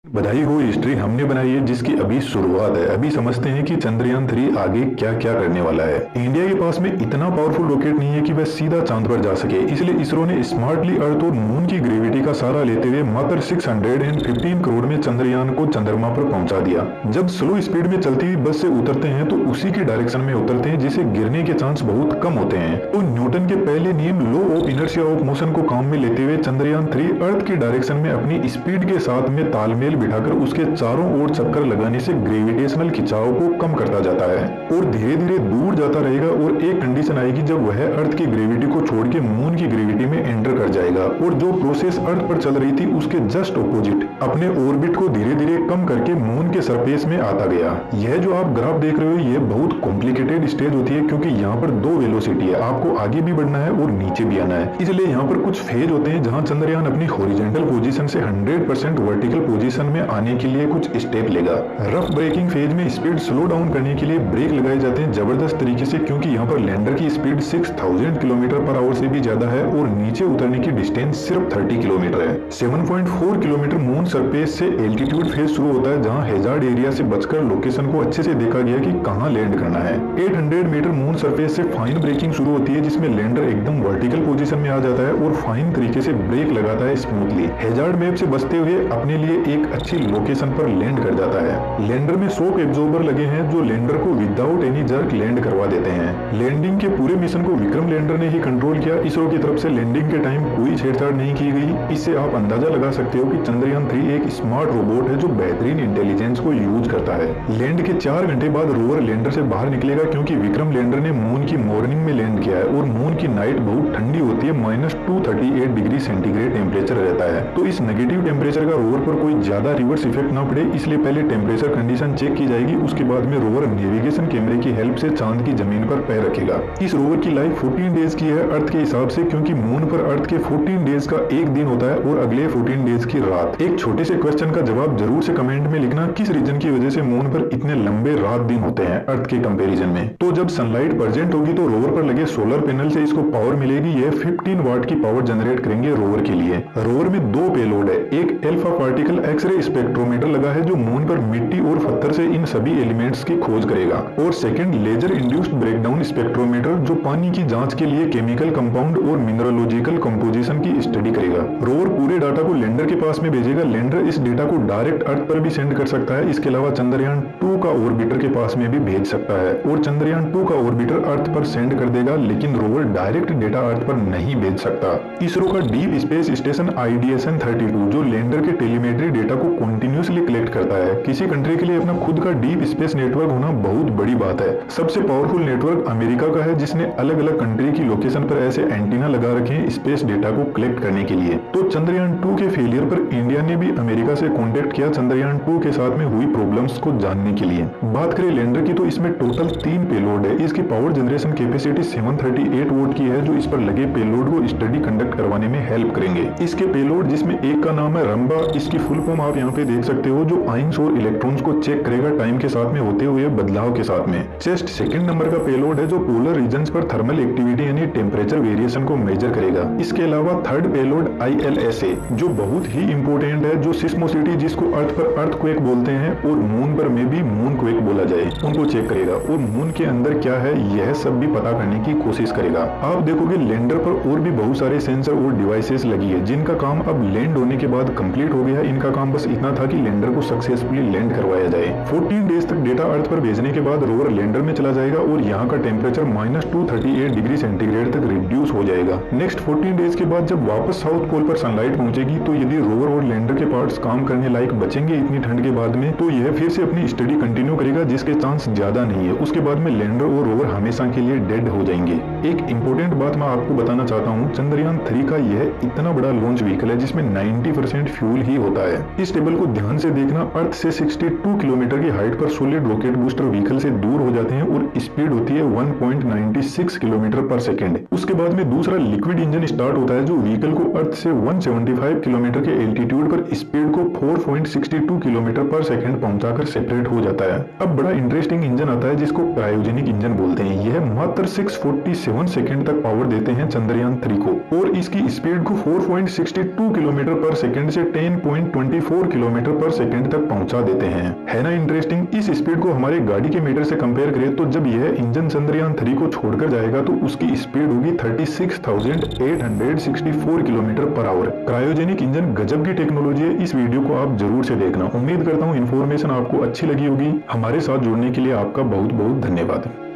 बधाई हो हिस्ट्री हमने बनाई है जिसकी अभी शुरुआत है। अभी समझते हैं कि चंद्रयान 3 आगे क्या क्या करने वाला है। इंडिया के पास में इतना पावरफुल रॉकेट नहीं है कि वह सीधा चांद पर जा सके, इसलिए इसरो ने स्मार्टली अर्थ और मून की ग्रेविटी का सहारा लेते हुए मात्र 615 करोड़ में चंद्रयान को चंद्रमा पर पहुंचा दिया। जब स्लो स्पीड में चलती हुई बस से उतरते हैं तो उसी के डायरेक्शन में उतरते हैं जिससे गिरने के चांस बहुत कम होते हैं। तो न्यूटन के पहले नियम law of inertia of motion को काम में लेते हुए चंद्रयान 3 अर्थ की डायरेक्शन में अपनी स्पीड के साथ में तालमेल बिठाकर उसके चारों ओर चक्कर लगाने से ग्रेविटेशनल खिंचाव को कम करता जाता है और धीरे धीरे दूर जाता रहेगा। और एक कंडीशन आएगी जब वह अर्थ की ग्रेविटी को छोड़ के मून की ग्रेविटी में एंटर कर जाएगा और जो प्रोसेस अर्थ पर चल रही थी उसके जस्ट ऑपोजिट अपने ऑर्बिट को धीरे धीरे कम करके मून के सरफेस में आता गया। यह जो आप ग्राफ देख रहे हो ये बहुत कॉम्प्लिकेटेड स्टेज होती है क्योंकि यहाँ पर दो वेलोसिटी है, आपको आगे भी बढ़ना है और नीचे भी आना है। इसलिए यहाँ पर कुछ फेज होते हैं जहाँ चंद्रयान अपनी हॉरिजॉन्टल पोजीशन से 100% वर्टिकल पोजीशन में आने के लिए कुछ स्टेप लेगा। रफ ब्रेकिंग फेज में स्पीड स्लो डाउन करने के लिए ब्रेक लगाए जाते हैं जबरदस्त तरीके से, क्योंकि यहाँ पर लैंडर की स्पीड 6000 किलोमीटर पर आवर से भी ज्यादा है और नीचे उतरने की डिस्टेंस सिर्फ 30 किलोमीटर है। 7.4 किलोमीटर मून सरफेस से एल्टीट्यूड फेज शुरू होता है जहाँ हैजार्ड एरिया से बचकर लोकेशन को अच्छे से देखा गया कि कहाँ लैंड करना है। 800 मीटर मून सरफेस से फाइन ब्रेकिंग शुरू होती है जिसमें लैंडर एकदम वर्टिकल पोजीशन में आ जाता है और फाइन तरीके से ब्रेक लगाता है स्मूथली। हैजार्ड मैप से बचते हुए अपने लिए एक अच्छी लोकेशन पर लैंड कर जाता है। लैंडर में शॉक एब्जॉर्बर लगे हैं जो लैंडर को विदाउट एनी जर्क लैंड करवा देते हैं। लैंडिंग के पूरे मिशन को विक्रम लैंडर ने ही कंट्रोल किया। इसरो की तरफ से लैंडिंग के टाइम कोई छेड़छाड़ नहीं की गई। इससे आप अंदाजा लगा सकते हो कि चंद्रयान 3 एक स्मार्ट रोबोट है जो बेहतरीन इंटेलिजेंस को यूज करता है। लैंड के 4 घंटे बाद रोवर लैंडर से बाहर निकलेगा क्योंकि विक्रम लैंडर ने मून की मॉर्निंग में लैंड किया है और मून की नाइट बहुत ठंडी होती है, -238 डिग्री सेंटीग्रेड टेम्परेचर रहता है। तो इस नेगेटिव टेम्परेचर का रोवर पर कोई ज्यादा रिवर्स इफेक्ट ना पड़े इसलिए पहले टेम्परेचर कंडीशन चेक की जाएगी। उसके बाद में रोवर नेविगेशन कैमरे की हेल्प से चांद की जमीन पर पैर रखेगा। इस रोवर की लाइफ 14 डेज की है अर्थ के हिसाब से, क्योंकि मून पर अर्थ के 14 डेज का एक दिन होता है और अगले 14 डेज की रात। एक छोटे से क्वेश्चन का जवाब जरूर से कमेंट में लिखना, किस रीजन की वजह से मून पर इतने लंबे रात दिन होते हैं अर्थ के कंपेरिजन में। तो जब सनलाइट प्रेजेंट होगी तो रोवर पर लगे सोलर पैनल से इसको पावर मिलेगी। यह 15 वाट की पावर जनरेट करेंगे रोवर के लिए। रोवर में 2 पेलोड है। एक अल्फा पार्टिकल एक्सरे स्पेक्ट्रोमीटर लगा है जो मून पर मिट्टी और पत्थर से इन सभी एलिमेंट्स की खोज करेगा, और second laser induced breakdown spectrometer जो पानी की जांच के लिए केमिकल कंपाउंड और मिनरलोजिकल कंपोजिशन की स्टडी करेगा। रोवर पूरे डाटा को लैंडर के पास में भेजेगा। लैंडर इस डेटा को डायरेक्ट अर्थ पर भी सेंड कर सकता है। इसके अलावा चंद्रयान 2 का ऑर्बिटर के पास में भी भेज सकता है और चंद्रयान 2 का ऑर्बिटर अर्थ पर सेंड कर देगा, लेकिन रोवर डायरेक्ट डेटा अर्थ पर नहीं भेज सकता। इसरो का डीप स्पेस स्टेशन IDSN 32 जो लैंडर के टेलीमेट्री डेटा को कंटिन्यूअसली कलेक्ट करता है। किसी कंट्री के लिए अपना खुद का डीप स्पेस नेटवर्क होना बहुत बड़ी बात है। सबसे पावरफुल नेटवर्क अमेरिका का है जिसने अलग अलग कंट्री की लोकेशन पर ऐसे एंटीना लगा रखे हैं स्पेस डेटा को कलेक्ट करने के लिए। तो चंद्रयान 2 के फेलियर पर इंडिया ने भी अमेरिका से कॉन्टेक्ट किया चंद्रयान 2 के साथ में हुई प्रॉब्लम्स को जानने के लिए। बात करें लैंडर की तो इसमें टोटल 3 पेलोड है। इसकी पावर जनरेशन कैपेसिटी 738 वोट की है जो इस पर लगे पेलोड को स्टडी कंडक्ट करवाने में हेल्प करेंगे। इसके पेलोड जिसमें एक का नाम है रंबा, इसकी फुल फॉर्म आप यहाँ पे देख सकते हो, जो आइंस और इलेक्ट्रॉन्स को चेक करेगा टाइम के साथ में होते हुए बदलाव के साथ में। चेस्ट सेकंड नंबर का पेलोड है जो पोलर रीजन्स पर थर्मल एक्टिविटी यानी टेम्परेचर वेरिएशन को मेजर करेगा। इसके अलावा थर्ड पेलोड ILSA जो बहुत ही इंपोर्टेंट है, जो सिस्मोसिटी जिसको अर्थ पर अर्थक्वेक बोलते हैं और मून पर में भी मूनक्वेक बोला जाए, उनको चेक करेगा और मून के अंदर क्या है यह सब भी पता करने की कोशिश करेगा। आप देखोगे लैंडर पर और भी बहुत सारे सेंसर और डिवाइसेस लगी है जिनका काम अब लैंड होने के बाद कंप्लीट हो गया। इनका काम बस इतना था कि लैंडर को सक्सेसफुली लैंड करवाया जाए। 14 डेज तक डेटा अर्थ पर भेजने के बाद रोवर लैंडर में चला जाएगा और यहाँ का टेम्परेचर -238 डिग्री सेंटीग्रेड तक रिड्यूस हो जाएगा। नेक्स्ट 14 डेज के बाद जब वापस साउथ पोल पर सनलाइट पहुंचेगी तो यदि रोवर और लैंडर के पार्ट्स काम करने लायक बचेंगे इतनी ठंड के बाद में, तो यह फिर से अपनी स्टडी कंटिन्यू करेगा जिसके चांस ज्यादा नहीं है। उसके बाद में लैंडर और रोवर हमेशा के लिए डेड हो जाएंगे। एक इंपॉर्टेंट बात मैं आपको बताना चाहता हूँ, चंद्रयान 3 का यह इतना बड़ा लॉन्च व्हीकल है जिसमें 90% फ्यूल ही होता है। इस टेबल को ध्यान से देखना, अर्थ से 62 किलोमीटर की हाइट पर सॉलिड रॉकेट बूस्टर व्हीकल से दूर हो जाते हैं और स्पीड होती है 1.96 किलोमीटर पर सेकंड। उसके बाद में दूसरा लिक्विड इंजन स्टार्ट होता है जो व्हीकल को अर्थ से 175 किलोमीटर के एल्टीट्यूड पर स्पीड को 4.62 किलोमीटर पर सेकंड पहुंचाकर सेपरेट हो जाता है। अब बड़ा इंटरेस्टिंग इंजन आता है जिसको क्रायोजेनिक इंजन बोलते हैं। यह मात्र 647 सेकंड तक पावर देते हैं चंद्रयान 3 को और इसकी स्पीड को 4.62 किलोमीटर पर सेकंड से 10.25 64 किलोमीटर पर सेकंड तक पहुंचा देते हैं। है ना इंटरेस्टिंग। इस स्पीड को हमारे गाड़ी के मीटर से कंपेयर करें तो जब यह इंजन चंद्रयान 3 को छोड़कर जाएगा तो उसकी स्पीड होगी 36,864 kilometre per hour. Cryogenic engine गजब की टेक्नोलॉजी है। इस वीडियो को आप जरूर से देखना। उम्मीद करता हूँ इन्फॉर्मेशन आपको अच्छी लगी होगी। हमारे साथ जुड़ने के लिए आपका बहुत बहुत धन्यवाद।